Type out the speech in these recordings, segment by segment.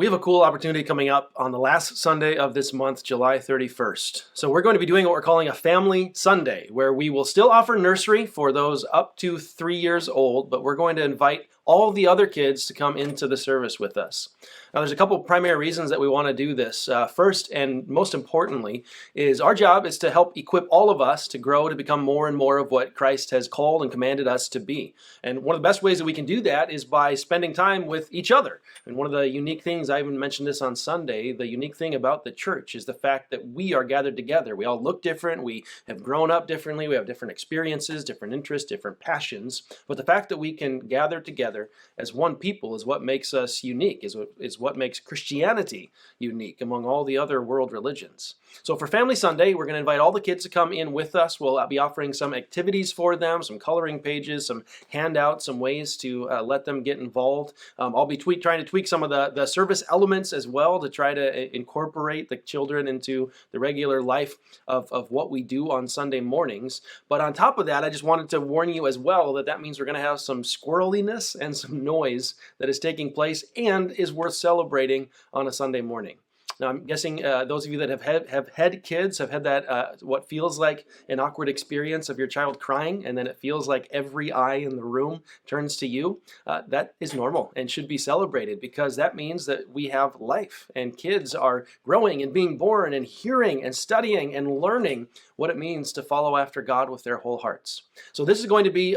We have a cool opportunity coming up on the last Sunday of this month, July 31st. So we're going to be doing what we're calling a Family Sunday, where we will still offer nursery for those up to 3 years old, but we're going to invite all the other kids to come into the service with us. Now, there's a couple primary reasons that we want to do this. First, and most importantly, is our job is to help equip all of us to grow to become more and more of what Christ has called and commanded us to be. And one of the best ways that we can do that is by spending time with each other. And one of the unique things, I even mentioned this on Sunday, the unique thing about the church is the fact that we are gathered together. We all look different, we have grown up differently, we have different experiences, different interests, different passions. But the fact that we can gather together as one people is what makes us unique, is what makes Christianity unique among all the other world religions. So for Family Sunday, we're going to invite all the kids to come in with us. We'll be offering some activities for them, some coloring pages, some handouts, some ways to let them get involved. I'll be trying to tweak some of the service elements as well to try to incorporate the children into the regular life of what we do on Sunday mornings. But on top of that, I just wanted to warn you as well that means we're going to have some squirreliness and some noise that is taking place and is worth celebrating on a Sunday morning. Now, I'm guessing those of you that have had kids have had that what feels like an awkward experience of your child crying, and then it feels like every eye in the room turns to you. That is normal and should be celebrated, because that means that we have life, and kids are growing and being born and hearing and studying and learning what it means to follow after God with their whole hearts. So this is going to be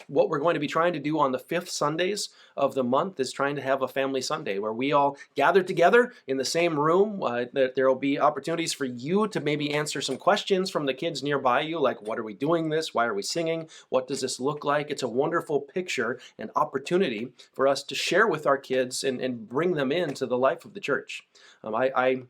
what we're going to be trying to do on the 5th Sundays of the month, is trying to have a Family Sunday where we all gather together in the same room. There will be opportunities for you to maybe answer some questions from the kids nearby you, like, what are we doing this? Why are we singing? What does this look like? It's a wonderful picture and opportunity for us to share with our kids and bring them into the life of the church. I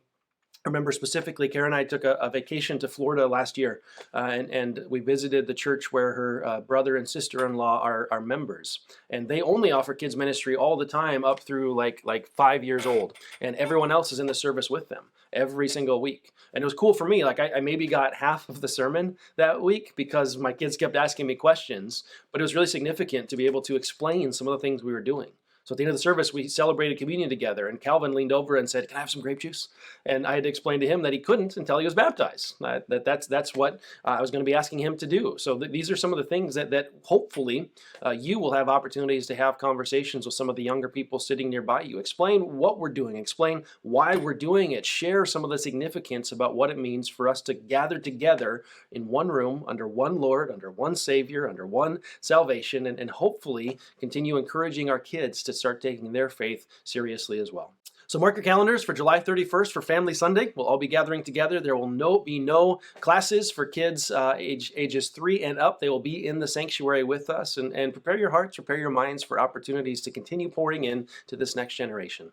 remember specifically, Karen and I took a vacation to Florida last year, and we visited the church where her brother and sister-in-law are members. And they only offer kids ministry all the time up through like 5 years old. And everyone else is in the service with them every single week. And it was cool for me. Like I maybe got half of the sermon that week because my kids kept asking me questions, but it was really significant to be able to explain some of the things we were doing. So at the end of the service, we celebrated communion together, and Calvin leaned over and said, "Can I have some grape juice?" And I had to explain to him that he couldn't until he was baptized. That's what I was going to be asking him to do. So these are some of the things that hopefully you will have opportunities to have conversations with some of the younger people sitting nearby you. Explain what we're doing. Explain why we're doing it. Share some of the significance about what it means for us to gather together in one room, under one Lord, under one Savior, under one salvation, and hopefully continue encouraging our kids to start taking their faith seriously as well. So mark your calendars for July 31st for Family Sunday. We'll all be gathering together. There will be no classes for kids ages 3 and up. They will be in the sanctuary with us. And prepare your hearts, prepare your minds for opportunities to continue pouring in to this next generation.